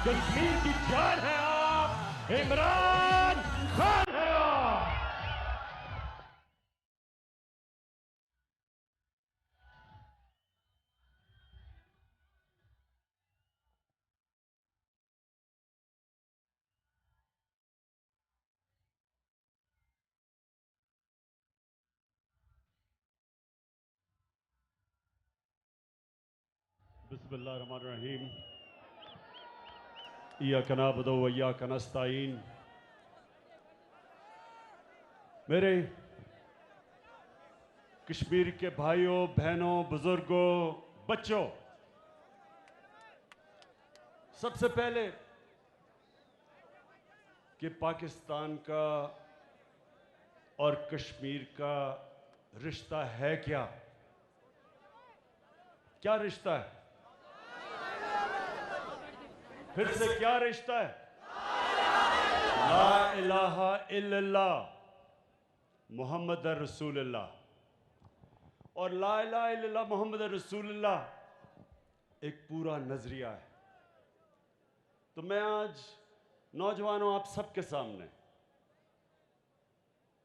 कश्मीर की जान है आप, इमरान खान है आप। बिस्मिल्लाहिर्रहमानिर्रहीम। इय्याका नअबुदु व इय्याका नस्तईन। मेरे कश्मीर के भाइयों, बहनों, बुजुर्गों, बच्चों, सबसे पहले कि पाकिस्तान का और कश्मीर का रिश्ता है क्या? क्या रिश्ता है? फिर से क्या रिश्ता है? ला इलाहा इल्लल्लाह मोहम्मद रसूलुल्लाह। और ला इलाहा इल्लल्लाह मोहम्मद रसूलुल्लाह एक पूरा नजरिया है। तो मैं आज नौजवानों, आप सबके सामने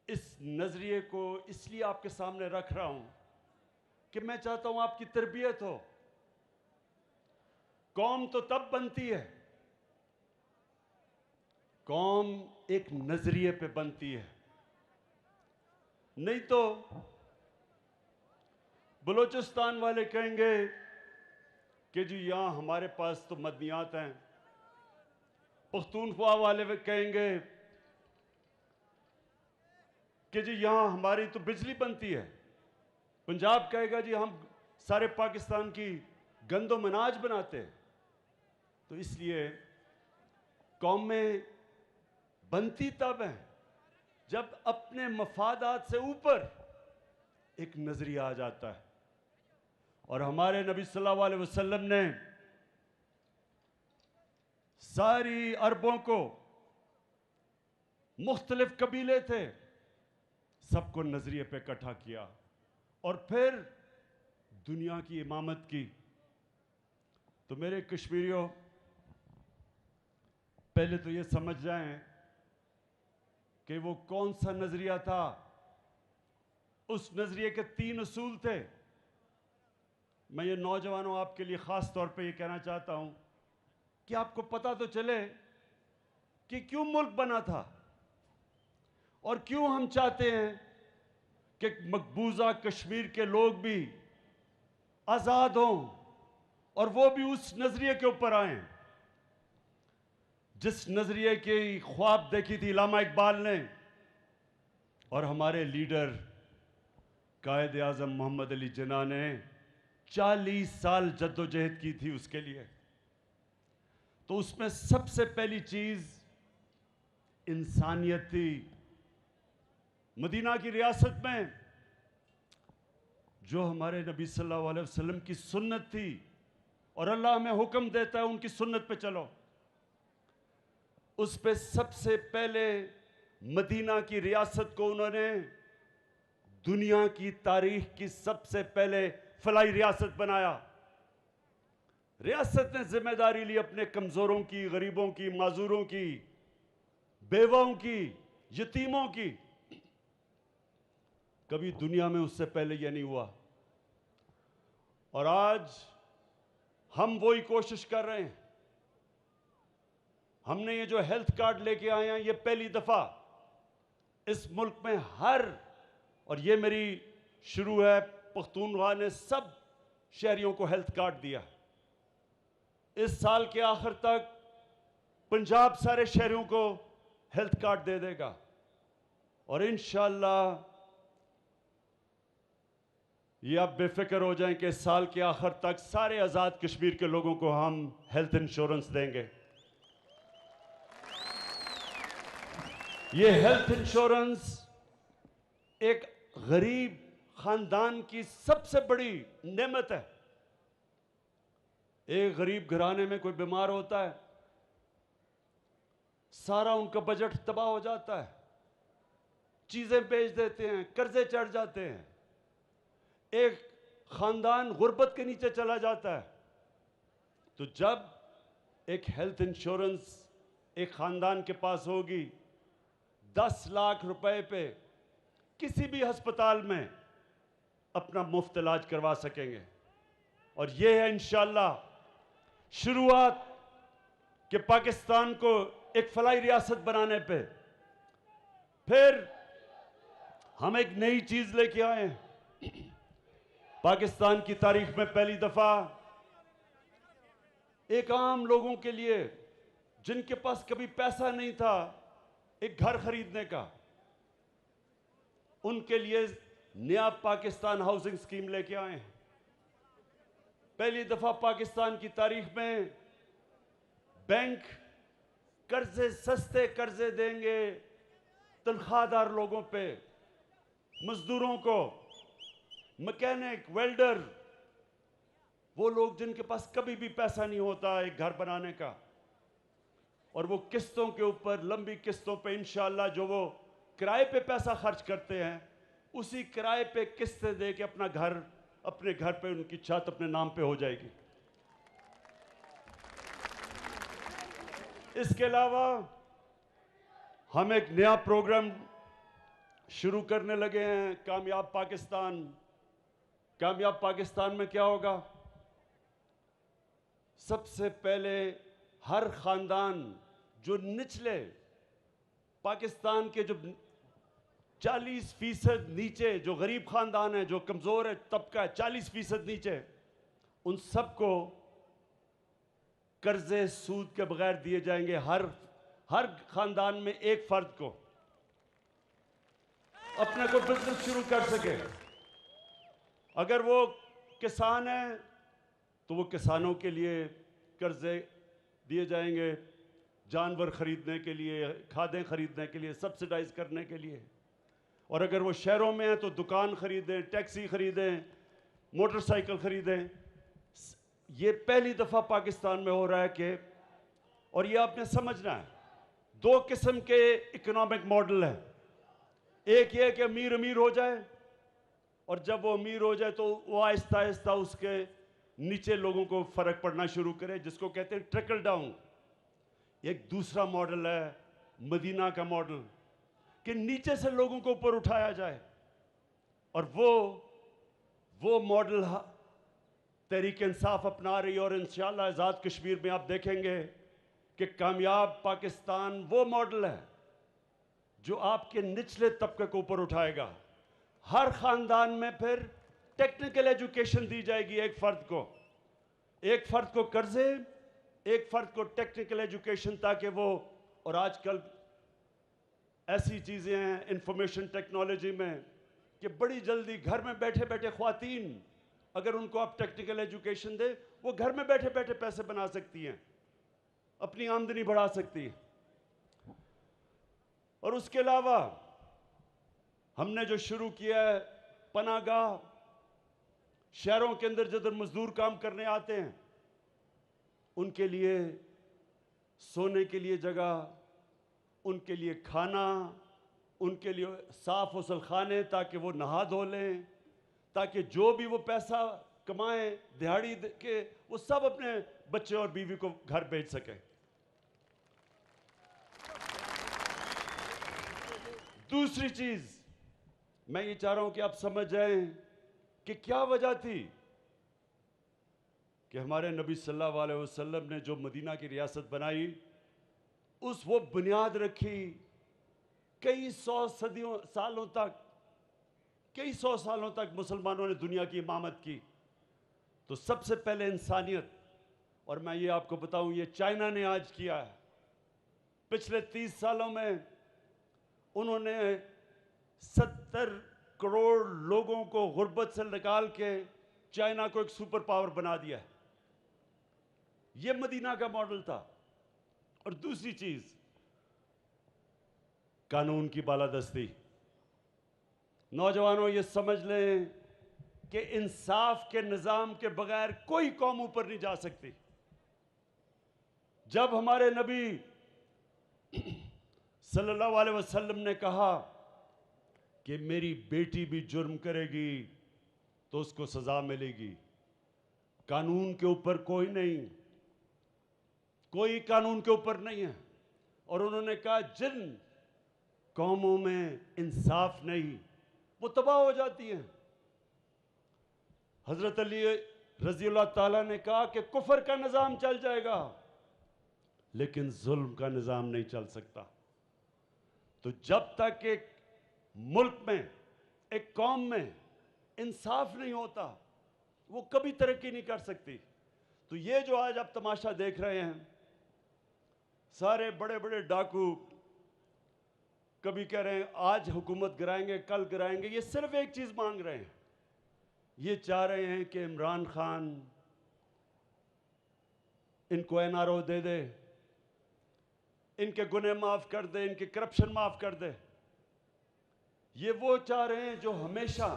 इस नजरिए को इसलिए आपके सामने रख रहा हूं कि मैं चाहता हूं आपकी तरबियत हो। कौम तो तब बनती है, कौम एक नजरिए पे बनती है। नहीं तो बलूचिस्तान वाले कहेंगे कि जी यहां हमारे पास तो मदनियात हैं। पख्तूनख्वा वाले कहेंगे कि जी यहां हमारी तो बिजली बनती है। पंजाब कहेगा जी हम सारे पाकिस्तान की गंदो मनाज बनाते हैं। तो इसलिए कौमें बनती तब है जब अपने मफादात से ऊपर एक नजरिया आ जाता है। और हमारे नबी सल्लल्लाहु अलैहि वसल्लम ने सारी अरबों को, मुख्तलिफ कबीले थे, सबको नजरिए पे इकट्ठा किया और फिर दुनिया की इमामत की। तो मेरे कश्मीरियों, पहले तो ये समझ जाएं कि वो कौन सा नजरिया था। उस नजरिए के 3 उसूल थे। मैं ये नौजवानों आपके लिए खास तौर पे ये कहना चाहता हूं कि आपको पता तो चले कि क्यों मुल्क बना था और क्यों हम चाहते हैं कि मकबूजा कश्मीर के लोग भी आजाद हों और वो भी उस नजरिए के ऊपर आए जिस नजरिए की ख्वाब देखी थी इल्लामा इकबाल ने और हमारे लीडर कायद आजम मोहम्मद अली जिन्ना ने 40 साल जद्दोजहद की थी उसके लिए। तो उसमें सबसे पहली चीज इंसानियत थी। मदीना की रियासत में जो हमारे नबी सल्लल्लाहु अलैहि वसल्लम की सुन्नत थी और अल्लाह हमें हुक्म देता है उनकी सुन्नत पे चलो, उस पे सबसे पहले मदीना की रियासत को उन्होंने दुनिया की तारीख की सबसे पहले फलाई रियासत बनाया। रियासत ने जिम्मेदारी ली अपने कमजोरों की, गरीबों की, माजूरों की, बेवाओं की, यतीमों की। कभी दुनिया में उससे पहले यह नहीं हुआ। और आज हम वही कोशिश कर रहे हैं। हमने ये जो हेल्थ कार्ड लेके आए हैं, ये पहली दफा इस मुल्क में और ये मेरी शुरू है, पख्तूनख्वा ने सब शहरियों को हेल्थ कार्ड दिया। इस साल के आखिर तक पंजाब सारे शहरियों को हेल्थ कार्ड दे देगा और इंशाअल्लाह ये आप बेफिक्र हो जाएं कि साल के आखिर तक सारे आजाद कश्मीर के लोगों को हम हेल्थ इंश्योरेंस देंगे। ये हेल्थ इंश्योरेंस एक गरीब खानदान की सबसे बड़ी नेमत है। एक गरीब घराने में कोई बीमार होता है, सारा उनका बजट तबाह हो जाता है, चीजें बेच देते हैं, कर्जे चढ़ जाते हैं, एक खानदान गुर्बत के नीचे चला जाता है। तो जब एक हेल्थ इंश्योरेंस एक खानदान के पास होगी, 10 लाख रुपए पे किसी भी अस्पताल में अपना मुफ्त इलाज करवा सकेंगे। और यह है इंशाअल्लाह शुरुआत कि पाकिस्तान को एक फलाई रियासत बनाने पे। फिर हम एक नई चीज लेके आए हैं। पाकिस्तान की तारीख में पहली दफा एक आम लोगों के लिए जिनके पास कभी पैसा नहीं था एक घर खरीदने का, उनके लिए नया पाकिस्तान हाउसिंग स्कीम लेके आए हैं। पहली दफा पाकिस्तान की तारीख में बैंक कर्जे, सस्ते कर्जे देंगे तनख्वाहदार लोगों पे, मजदूरों को, मैकेनिक, वेल्डर, वो लोग जिनके पास कभी भी पैसा नहीं होता एक घर बनाने का, और वो किस्तों के ऊपर, लंबी किस्तों पे इंशाअल्लाह जो वो किराए पे पैसा खर्च करते हैं, उसी किराए पे किस्तें दे के अपना घर, अपने घर पे उनकी छत अपने नाम पे हो जाएगी। इसके अलावा हम एक नया प्रोग्राम शुरू करने लगे हैं, कामयाब पाकिस्तान। कामयाब पाकिस्तान में क्या होगा? सबसे पहले हर खानदान जो निचले पाकिस्तान के जो 40% नीचे जो गरीब खानदान है, जो कमजोर है तबका है, 40% नीचे, उन सबको कर्जे सूद के बगैर दिए जाएंगे। हर खानदान में एक फर्द को अपने को बिजनेस शुरू कर सके। अगर वो किसान है तो वो किसानों के लिए कर्जे दिए जाएंगे, जानवर खरीदने के लिए, खादें खरीदने के लिए, सब्सिडाइज करने के लिए। और अगर वो शहरों में है तो दुकान खरीदें, टैक्सी खरीदें, मोटरसाइकिल खरीदें। ये पहली दफा पाकिस्तान में हो रहा है कि, और ये आपने समझना है, दो किस्म के इकोनॉमिक मॉडल है। एक ये कि अमीर अमीर हो जाए, और जब वो अमीर हो जाए तो वो आहिस्ता आहिस्ता उसके नीचे लोगों को फर्क पड़ना शुरू करे, जिसको कहते हैं ट्रिकल डाउन। एक दूसरा मॉडल है मदीना का मॉडल, कि नीचे से लोगों को ऊपर उठाया जाए। और वो मॉडल तहरीक इंसाफ अपना रही है। और इंशाअल्लाह आज़ाद कश्मीर में आप देखेंगे कि कामयाब पाकिस्तान वो मॉडल है जो आपके निचले तबके को ऊपर उठाएगा। हर खानदान में फिर टेक्निकल एजुकेशन दी जाएगी, एक फर्द को कर्जे, एक फर्द को टेक्निकल एजुकेशन, ताकि वो, और आजकल ऐसी चीजें हैं इंफॉर्मेशन टेक्नोलॉजी में कि बड़ी जल्दी घर में बैठे बैठे ख्वातीन, अगर उनको आप टेक्निकल एजुकेशन दे, वो घर में बैठे बैठे पैसे बना सकती हैं, अपनी आमदनी बढ़ा सकती है। और उसके अलावा हमने जो शुरू किया है पनागाह, शहरों के अंदर जिधर मजदूर काम करने आते हैं उनके लिए सोने के लिए जगह, उनके लिए खाना, उनके लिए साफ गौसल खाने, ताकि वो नहा धो लें, ताकि जो भी वो पैसा कमाएं दिहाड़ी के, वो सब अपने बच्चे और बीवी को घर भेज सकें। दूसरी चीज मैं ये चाह रहा हूं कि आप समझ जाएं कि क्या वजह थी कि हमारे नबी सल्लल्लाहु अलैहि वसल्लम ने जो मदीना की रियासत बनाई, वो बुनियाद रखी कई सौ सालों तक मुसलमानों ने दुनिया की इमामत की। तो सबसे पहले इंसानियत, और मैं ये आपको बताऊं, ये चाइना ने आज किया है। पिछले 30 सालों में उन्होंने 70 करोड़ लोगों को गुर्बत से निकाल के चाइना को एक सुपर पावर बना दिया है। ये मदीना का मॉडल था। और दूसरी चीज, कानून की बालादस्ती। नौजवानों ये समझ लें कि इंसाफ के निजाम के बगैर कोई कौम ऊपर नहीं जा सकती। जब हमारे नबी सल्लल्लाहु अलैहि वसल्लम ने कहा कि मेरी बेटी भी जुर्म करेगी तो उसको सजा मिलेगी, कानून के ऊपर कोई नहीं, कोई कानून के ऊपर नहीं है। और उन्होंने कहा जिन कौमों में इंसाफ नहीं वो तबाह हो जाती हैं। हजरत अली रजी अल्लाह ताला ने कहा कि कुफर का निज़ाम चल जाएगा लेकिन जुल्म का निज़ाम नहीं चल सकता। तो जब तक एक मुल्क में, एक कौम में इंसाफ नहीं होता वो कभी तरक्की नहीं कर सकती। तो ये जो आज आप तमाशा देख रहे हैं, सारे बड़े बड़े डाकू कभी कह रहे हैं आज हुकूमत गिराएंगे, कल गिराएंगे, ये सिर्फ एक चीज मांग रहे हैं। ये चाह रहे हैं कि इमरान खान इनको एनआरओ दे दे, इनके गुनाह माफ कर दे, इनके करप्शन माफ कर दे। ये वो चाह रहे हैं जो हमेशा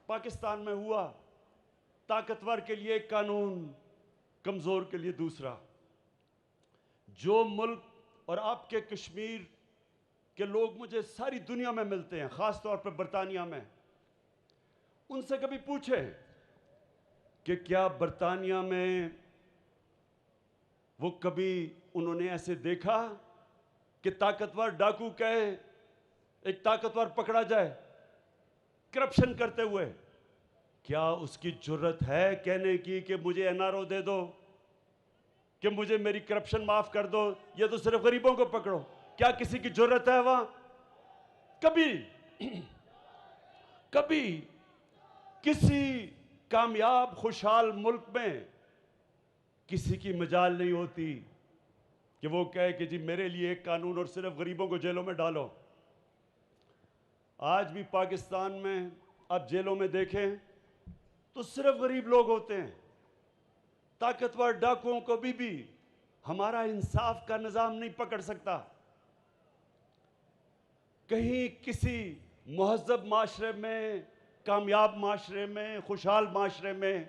पाकिस्तान में हुआ, ताकतवर के लिए एक कानून, कमजोर के लिए दूसरा। जो मुल्क और आपके कश्मीर के लोग मुझे सारी दुनिया में मिलते हैं, खास तौर पर बरतानिया में, उनसे कभी पूछे कि क्या बरतानिया में वो कभी उन्होंने ऐसे देखा कि ताकतवर डाकू कहे एक ताकतवर पकड़ा जाए करप्शन करते हुए? क्या उसकी जुर्रत है कहने की कि मुझे एनआरओ दे दो, कि मुझे मेरी करप्शन माफ कर दो, ये तो सिर्फ गरीबों को पकड़ो? क्या किसी की जुर्रत है वहां? कभी किसी कामयाब खुशहाल मुल्क में किसी की मजाल नहीं होती कि वो कहे कि जी मेरे लिए एक कानून और सिर्फ गरीबों को जेलों में डालो। आज भी पाकिस्तान में आप जेलों में देखें तो सिर्फ गरीब लोग होते हैं। ताकतवर डाकुओं को भी हमारा इंसाफ का निज़ाम नहीं पकड़ सकता। कहीं किसी मुहज़्ज़ब माशरे में, कामयाब माशरे में, खुशहाल माशरे में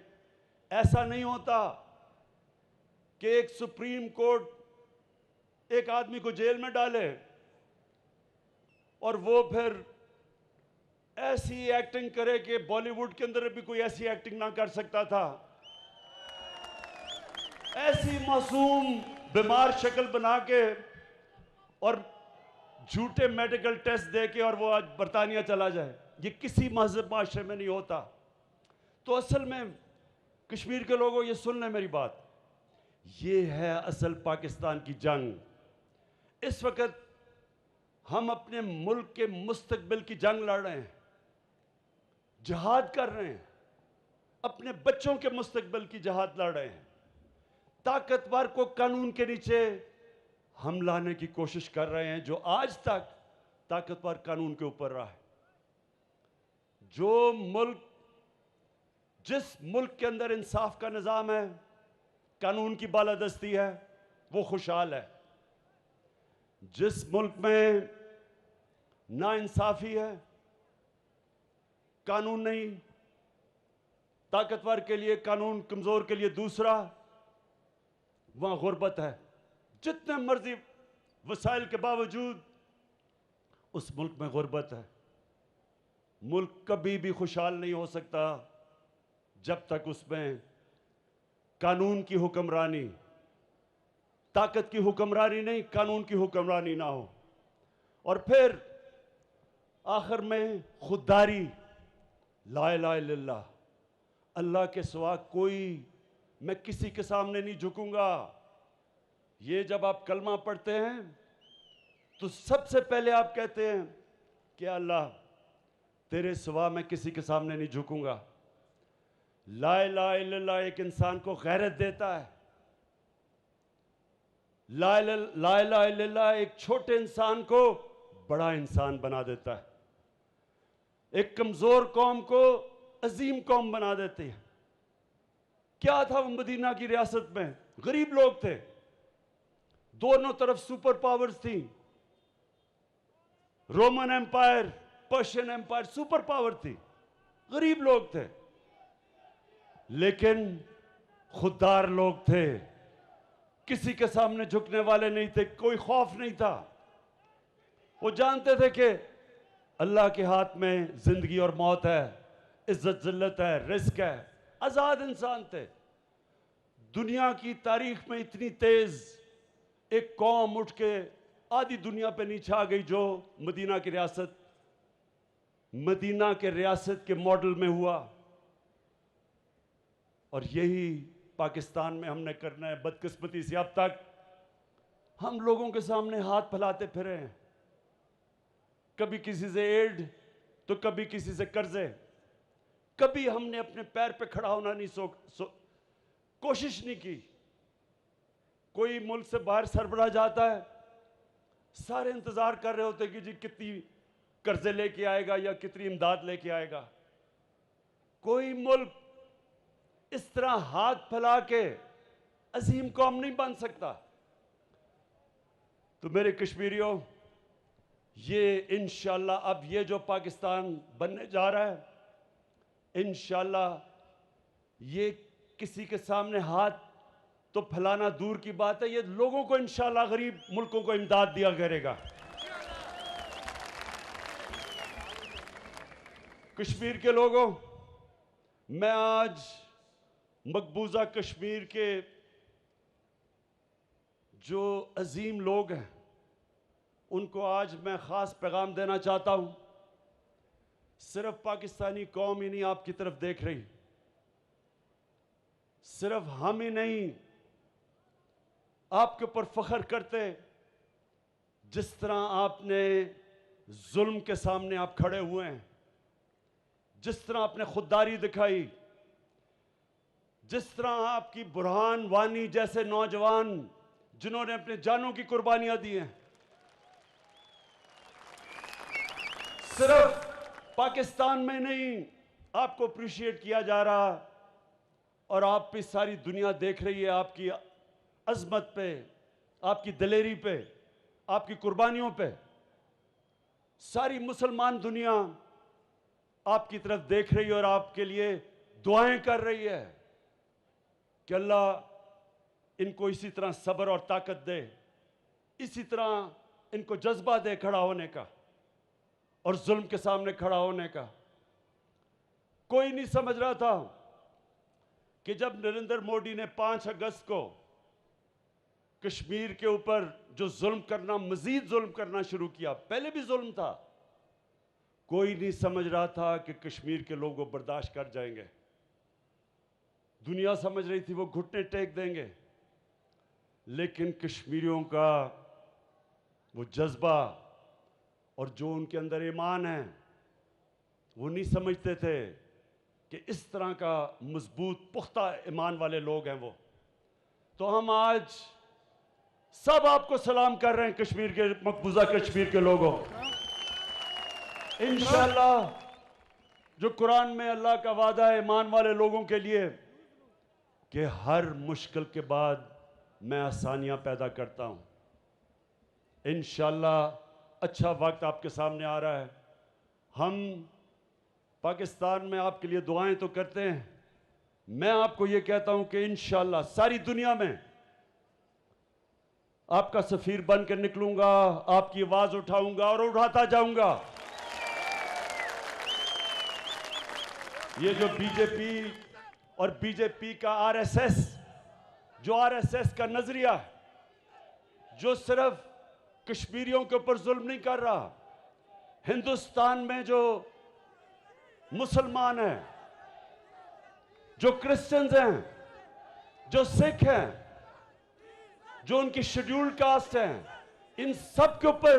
ऐसा नहीं होता कि एक सुप्रीम कोर्ट एक आदमी को जेल में डाले और वो फिर ऐसी एक्टिंग करे कि बॉलीवुड के अंदर भी कोई ऐसी एक्टिंग ना कर सकता था। ऐसी मासूम बीमार शक्ल बना के और झूठे मेडिकल टेस्ट दे के और वो आज बरतानिया चला जाए, ये किसी मजहब माशरे में नहीं होता। तो असल में कश्मीर के लोगों, ये सुन लें मेरी बात, ये है असल पाकिस्तान की जंग। इस वक्त हम अपने मुल्क के मुस्तकबिल की जंग लड़ रहे हैं, जिहाद कर रहे हैं, अपने बच्चों के मुस्तकबिल की जिहाद लड़ रहे हैं। ताकतवर को कानून के नीचे हम लाने की कोशिश कर रहे हैं, जो आज तक ताकतवर कानून के ऊपर रहा है। जो मुल्क, जिस मुल्क के अंदर इंसाफ का निज़ाम है, कानून की बालादस्ती है, वो खुशहाल है। जिस मुल्क में नाइंसाफी है, कानून नहीं, ताकतवर के लिए कानून, कमजोर के लिए दूसरा, वहां गुर्बत है। जितने मर्जी वसाइल के बावजूद उस मुल्क में गुर्बत है। मुल्क कभी भी खुशहाल नहीं हो सकता जब तक उसमें कानून की हुक्मरानी, ताकत की हुक्मरानी नहीं, कानून की हुक्मरानी ना हो। और फिर आखिर में खुददारी, ला इलाहा इल्लल्लाह, अल्लाह के सिवा कोई, मैं किसी के सामने नहीं झुकूंगा। ये जब आप कलमा पढ़ते हैं तो सबसे पहले आप कहते हैं कि अल्लाह तेरे सिवा मैं किसी के सामने नहीं झुकूंगा। ला इलाहा इल्लल्लाह एक इंसान को गैरत देता है। ला इलाहा इल्लल्लाह एक छोटे इंसान को बड़ा इंसान बना देता है, एक कमजोर कौम को अजीम कौम बना देती है। क्या था वो मदीना की रियासत में? गरीब लोग थे, दोनों तरफ सुपर पावर्स थी। Roman empire, Persian empire super power थी, गरीब लोग थे, लेकिन खुददार लोग थे, किसी के सामने झुकने वाले नहीं थे, कोई खौफ नहीं था। वो जानते थे कि अल्लाह के हाथ में जिंदगी और मौत है, इज्जत जिल्लत है, रिस्क है। आजाद इंसान थे। दुनिया की तारीख में इतनी तेज एक कौम उठ के आधी दुनिया पे नीचे आ गई, जो मदीना के रियासत के मॉडल में हुआ। और यही पाकिस्तान में हमने करना है। बदकिस्मती से अब तक हम लोगों के सामने हाथ फैलाते फिरे हैं, कभी किसी से एड तो कभी किसी से कर्जे। कभी हमने अपने पैर पे खड़ा होना नहीं कोशिश नहीं की। कोई मुल्क से बाहर सरबराह जाता है, सारे इंतजार कर रहे होते कि जी कितनी कर्जे लेके आएगा या कितनी इमदाद लेके आएगा। कोई मुल्क इस तरह हाथ फैला के अजीम कौम नहीं बन सकता। तो मेरे कश्मीरियों, ये इंशाल्लाह अब ये जो पाकिस्तान बनने जा रहा है, इंशाल्लाह ये किसी के सामने हाथ तो फैलाना दूर की बात है, ये लोगों को इंशाल्लाह गरीब मुल्कों को इमदाद दिया करेगा। कश्मीर के लोगों, मैं आज मकबूजा कश्मीर के जो अजीम लोग हैं उनको आज मैं ख़ास पैगाम देना चाहता हूँ। सिर्फ पाकिस्तानी कौम ही नहीं आपकी तरफ देख रही, सिर्फ हम ही नहीं आपके ऊपर फख्र करते। जिस तरह आपने जुल्म के सामने आप खड़े हुए हैं, जिस तरह आपने खुददारी दिखाई, जिस तरह आपकी बुरहान वानी जैसे नौजवान जिन्होंने अपने जानों की कुर्बानियां दी हैं, सिर्फ पाकिस्तान में नहीं आपको अप्रिशिएट किया जा रहा, और आप पे सारी दुनिया देख रही है आपकी अजमत पे, आपकी दिलेरी पे, आपकी कुर्बानियों पे। सारी मुसलमान दुनिया आपकी तरफ देख रही है और आपके लिए दुआएं कर रही है कि अल्लाह इनको इसी तरह सब्र और ताकत दे, इसी तरह इनको जज्बा दे खड़ा होने का और जुल्म के सामने खड़ा होने का। कोई नहीं समझ रहा था कि जब नरेंद्र मोदी ने 5 अगस्त को कश्मीर के ऊपर जो जुल्म करना, मजीद जुल्म करना शुरू किया, पहले भी जुल्म था, कोई नहीं समझ रहा था कि कश्मीर के लोग वो बर्दाश्त कर जाएंगे। दुनिया समझ रही थी वो घुटने टेक देंगे, लेकिन कश्मीरियों का वो जज्बा और जो उनके अंदर ईमान है, वो नहीं समझते थे कि इस तरह का मजबूत पुख्ता ईमान वाले लोग हैं वो। तो हम आज सब आपको सलाम कर रहे हैं, कश्मीर के मकबूजा कश्मीर के लोगों। इंशाअल्लाह जो कुरान में अल्लाह का वादा है ईमान वाले लोगों के लिए कि हर मुश्किल के बाद मैं आसानियां पैदा करता हूं। इंशाअल्लाह अच्छा वक्त आपके सामने आ रहा है। हम पाकिस्तान में आपके लिए दुआएं तो करते हैं, मैं आपको ये कहता हूं कि इंशाअल्लाह सारी दुनिया में आपका सफीर बन कर निकलूंगा, आपकी आवाज उठाऊंगा और उठाता जाऊंगा। ये जो बीजेपी और बीजेपी का आरएसएस, जो आरएसएस का नजरिया है, जो सिर्फ कश्मीरियों के ऊपर जुल्म नहीं कर रहा, हिंदुस्तान में जो मुसलमान हैं, जो क्रिश्चियंस हैं, जो सिख हैं, जो उनकी शेड्यूल्ड कास्ट हैं, इन सब के ऊपर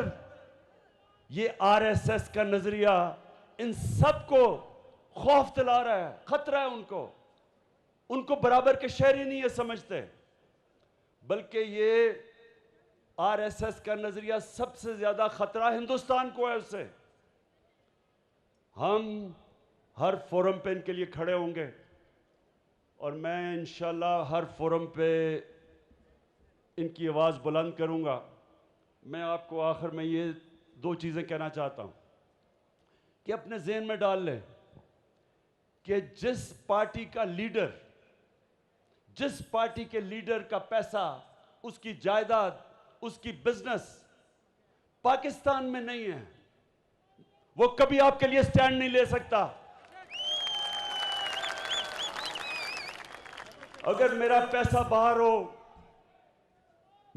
ये आरएसएस का नजरिया इन सबको खौफ दिला रहा है, खतरा है उनको बराबर के शहरी नहीं ये समझते, बल्कि ये आरएसएस का नजरिया सबसे ज्यादा खतरा हिंदुस्तान को है उससे। हम हर फोरम पे इनके लिए खड़े होंगे और मैं इंशाल्लाह हर फोरम पे इनकी आवाज़ बुलंद करूंगा। मैं आपको आखिर में ये 2 चीज़ें कहना चाहता हूं कि अपने ज़हन में डाल लें कि जिस पार्टी के लीडर का पैसा, उसकी जायदाद, उसकी बिजनेस पाकिस्तान में नहीं है, वो कभी आपके लिए स्टैंड नहीं ले सकता। अगर मेरा पैसा बाहर हो,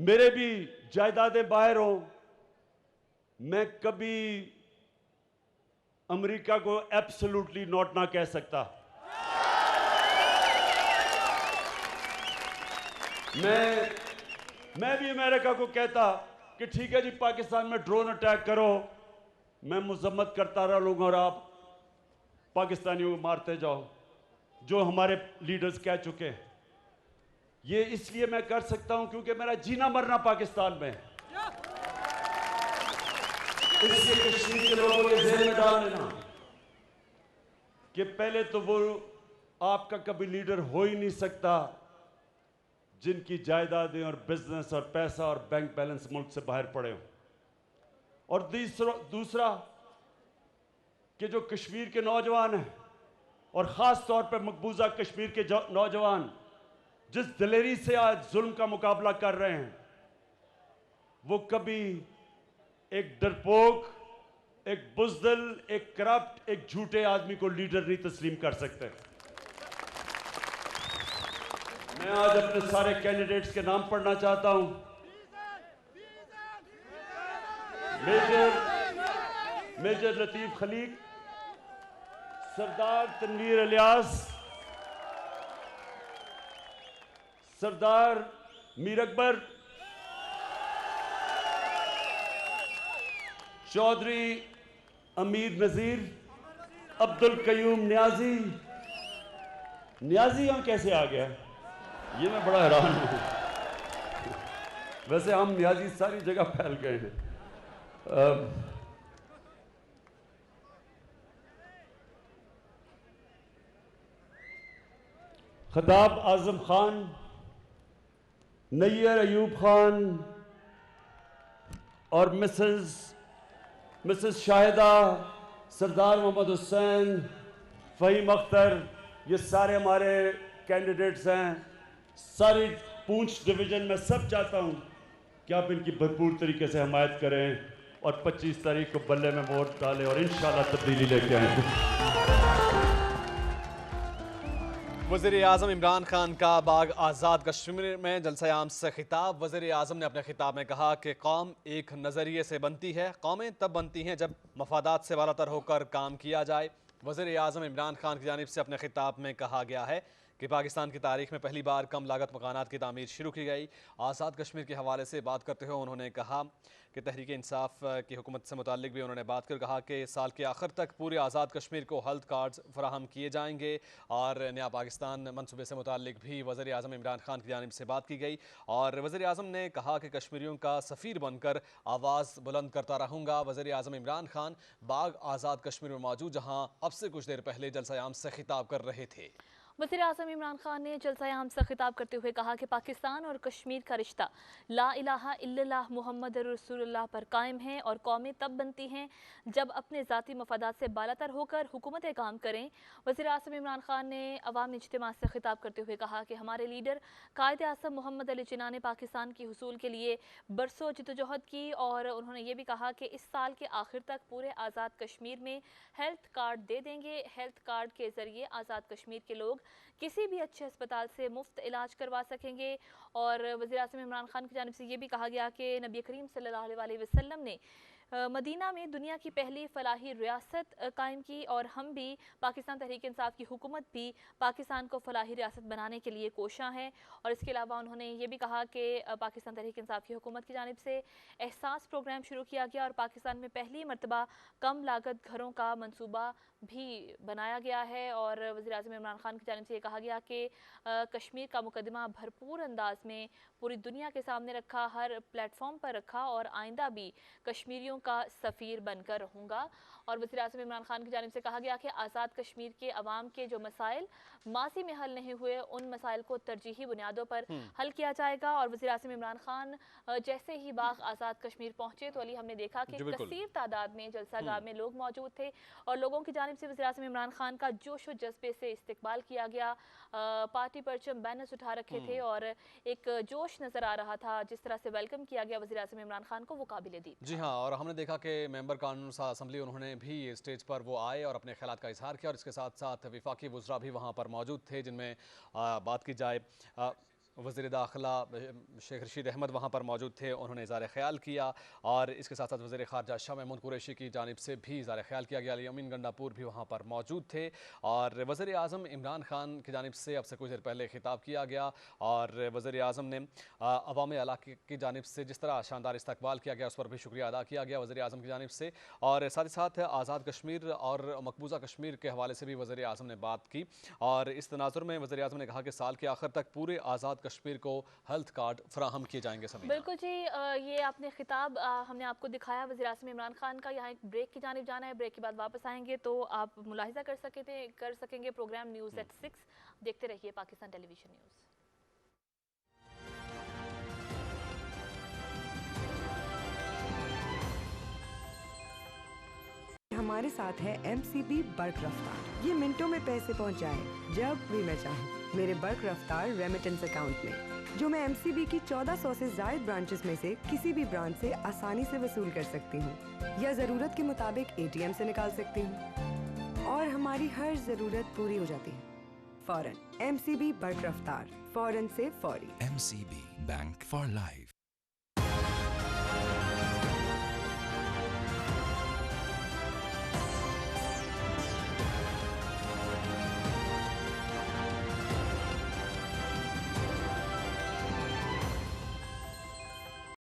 मेरे भी जायदादें बाहर हों, मैं कभी अमेरिका को एब्सोल्युटली नॉट ना कह सकता। मैं भी अमेरिका को कहता कि ठीक है जी, पाकिस्तान में ड्रोन अटैक करो, मैं मजम्मत करता रहा लूंगा और आप पाकिस्तानियों को मारते जाओ, जो हमारे लीडर्स कह चुके हैं। ये इसलिए मैं कर सकता हूं क्योंकि मेरा जीना मरना पाकिस्तान में है। इसलिए कश्मीर के लोगों के ज़हन में डाल लेना कि पहले तो वो आपका कभी लीडर हो ही नहीं सकता जिनकी जायदादें और बिजनेस और पैसा और बैंक बैलेंस मुल्क से बाहर पड़े हों। और दूसरा कि जो कश्मीर के नौजवान हैं और ख़ास तौर पर मकबूजा कश्मीर के नौजवान जिस दिलेरी से आज जुल्म का मुकाबला कर रहे हैं, वो कभी एक डरपोक, एक बुज़दिल, एक करप्ट, एक झूठे आदमी को लीडर नहीं तस्लीम कर सकते। मैं आज अपने सारे कैंडिडेट्स के नाम पढ़ना चाहता हूं। मेजर लतीफ खलीक, सरदार तनवीर इलियास, सरदार मीर अकबर, चौधरी अमीर नजीर, अब्दुल कयूम न्याजी। न्याजी यहाँ कैसे आ गया, ये मैं बड़ा हैरान हूं। वैसे हम न्याजी सारी जगह फैल गए हैं। खताब आजम खान, नैयर अयूब खान और मिसेस शाहिदा, सरदार मोहम्मद हुसैन, फ़हीम अख्तर, ये सारे हमारे कैंडिडेट्स हैं। सारी पूंछ डिवीज़न में सब चाहता हूं कि आप इनकी भरपूर तरीके से हमायत करें और 25 तारीख को बल्ले में वोट डालें और इंशाल्लाह तब्दीली लेके आएंगे। वज़ीर-ए-आज़म इमरान खान का बाग आज़ाद कश्मीर में जलसा-ए-आम से खिताब। वज़ीर-ए-आज़म ने अपने खिताब में कहा कि कौम एक नज़रिए से बनती है, कौमें तब बनती हैं जब मफादात से बालातर होकर काम किया जाए। वज़ीर-ए-आज़म इमरान खान की जानिब से अपने खिताब में कहा गया है कि पाकिस्तान की तारीख में पहली बार कम लागत मकानात की तामीर शुरू की गई। आज़ाद कश्मीर के हवाले से बात करते हुए उन्होंने कहा कि तहरीक इंसाफ की हुकूमत से मुताल्लिक भी उन्होंने बात कर कहा कि साल के आखिर तक पूरे आज़ाद कश्मीर को हेल्थ कार्ड्स फराहम किए जाएंगे। और नया पाकिस्तान मनसूबे से मुताल्लिक भी वज़ीर-ए-आज़म इमरान खान की जानिब से बात की गई और वज़ीर-ए-आज़म ने कहा कि कश्मीरियों का सफ़ीर बनकर आवाज़ बुलंद करता रहूँगा। वज़ीर-ए-आज़म इमरान खान बाग आज़ाद कश्मीर में मौजूद, जहाँ अब से कुछ देर पहले जलसा-ए-आम से खिताब कर रहे थे। वज़ीर-ए-आज़म इमरान खान ने जलसा-ए-आम से खिताब करते हुए कहा कि पाकिस्तान और कश्मीर का रिश्ता ला इलाहा इल्लल्लाह मुहम्मद रसूलुल्लाह पर कायम है और कौमें तब बनती हैं जब अपने ज़ाती मफादात से बालातर होकर हुकूमतें काम करें। वज़ीर-ए-आज़म इमरान खान ने अवामी इज्तिमा से खिताब करते हुए कहा कि हमारे लीडर कायद-ए-आज़म मोहम्मद अली जिन्ना ने पाकिस्तान की हुसूल के लिए बरसों जद्दोजहद की और उन्होंने ये भी कहा कि इस साल के आखिर तक पूरे आज़ाद कश्मीर में हेल्थ कार्ड दे देंगे। हेल्थ कार्ड के ज़रिए आज़ाद कश्मीर के लोग किसी भी अच्छे अस्पताल से मुफ्त इलाज करवा सकेंगे। और वज़ीर-ए-आज़म इमरान खान की जानिब से ये भी कहा गया कि नबी करीम सल्लल्लाहु अलैहि वसल्लम ने मदीना में दुनिया की पहली फलाही रियासत कायम की और हम भी पाकिस्तान तहरीक इंसाफ की हुकूमत भी पाकिस्तान को फलाही रियासत बनाने के लिए कोशां है। और इसके अलावा उन्होंने ये भी कहा कि पाकिस्तान तहरीक इंसाफ की हुकूमत की जानिब से एहसास प्रोग्राम शुरू किया गया और पाकिस्तान में पहली मरतबा कम लागत घरों का मनसूबा भी बनाया गया है। और वज़ीर-ए-आज़म इमरान खान की जानिब से ये कहा गया कि कश्मीर का मुकदमा भरपूर अंदाज में पूरी दुनिया के सामने रखा, हर प्लेटफॉर्म पर रखा और आइंदा भी कश्मीरियों का सफ़ीर बनकर रहूँगा। और वज़ीर-ए-आज़म इमरान खान की जानिब से कहा गया कि आज़ाद कश्मीर के अवाम के जो मसाइल माजी में हल नहीं हुए, उन मसाइल को तरजीही बुनियादों पर हल किया जाएगा। और वज़ीर-ए-आज़म इमरान खान जैसे ही बाग आज़ाद कश्मीर पहुँचे तो अली हमने देखा कि कसीर तादाद में जलसागाह में लोग मौजूद थे और लोगों की जानिब से वज़ीर-ए-आज़म इमरान खान का जोश व जज्बे से इस्तकबाल किया गया। पार्टी परचम बैनर्स उठा रखे थे और एक जोश नज़र आ रहा था। जिस तरह से वेलकम किया गया वज़ीर-ए-आज़म इमरान खान को, वो काबिल-ए-दीद। जी हाँ, और हमने देखा कि मेंबर कानून असम्बली उन्होंने भी स्टेज पर वो आए और अपने ख्यालात का इजहार किया और इसके साथ साथ वफाकी वज़रा भी वहाँ पर मौजूद थे जिनमें बात की जाए वज़ीर दाखिला शेख रशीद अहमद वहाँ पर मौजूद थे, उन्होंने इज़हार ख्याल किया और इसके साथ साथ वज़ीर ख़ारजा शाह महमूद कुरैशी की जानिब से भी इज़हार ख्याल किया गया। अमीन गंडापुर भी वहाँ पर मौजूद थे और वज़ीर आज़म इमरान खान की जानिब से अब से कुछ देर पहले खिताब किया गया और वज़ीर आज़म ने अवाम इलाक़े की जानिब से जिस तरह शानदार इस्तकबाल किया गया उस पर भी शुक्रिया अदा किया गया वज़ीर आज़म की जानिब से। और साथ ही साथ आज़ाद कश्मीर और मकबूजा कश्मीर के हवाले से भी वज़ीर आज़म ने बात की और इस तनाजुर में वज़ीर आज़म ने कहा कि साल के आखिर तक पूरे आज़ाद कश्मीर को हेल्थ कार्ड फराहम किए जाएंगे। बिल्कुल जी, ये आपने खिताब हमने आपको दिखाया वज़ीर आज़म इमरान खान का। यहाँ एक ब्रेक की जानिब जाना है, ब्रेक के बाद वापस आएंगे तो आप मुलाहिज़ा कर सकेंगे प्रोग्राम न्यूज़ एट 6। देखते रहिए पाकिस्तान टेलीविज़न न्यूज़। हमारे साथ है MCB बर्क रफ्तार। ये मिनटों में पैसे पहुंचाए जब भी मैं चाहूँ मेरे बर्क रफ्तार रेमिटेंस अकाउंट में, जो मैं MCB की 1400 से ज़ायद ब्रांचेस में से किसी भी ब्रांच से आसानी से वसूल कर सकती हूँ या ज़रूरत के मुताबिक ATM से निकाल सकती हूँ और हमारी हर ज़रूरत पूरी हो जाती है फौरन। MCB बर्क रफ्तार, फौरन से फौरी। MCB bank for life.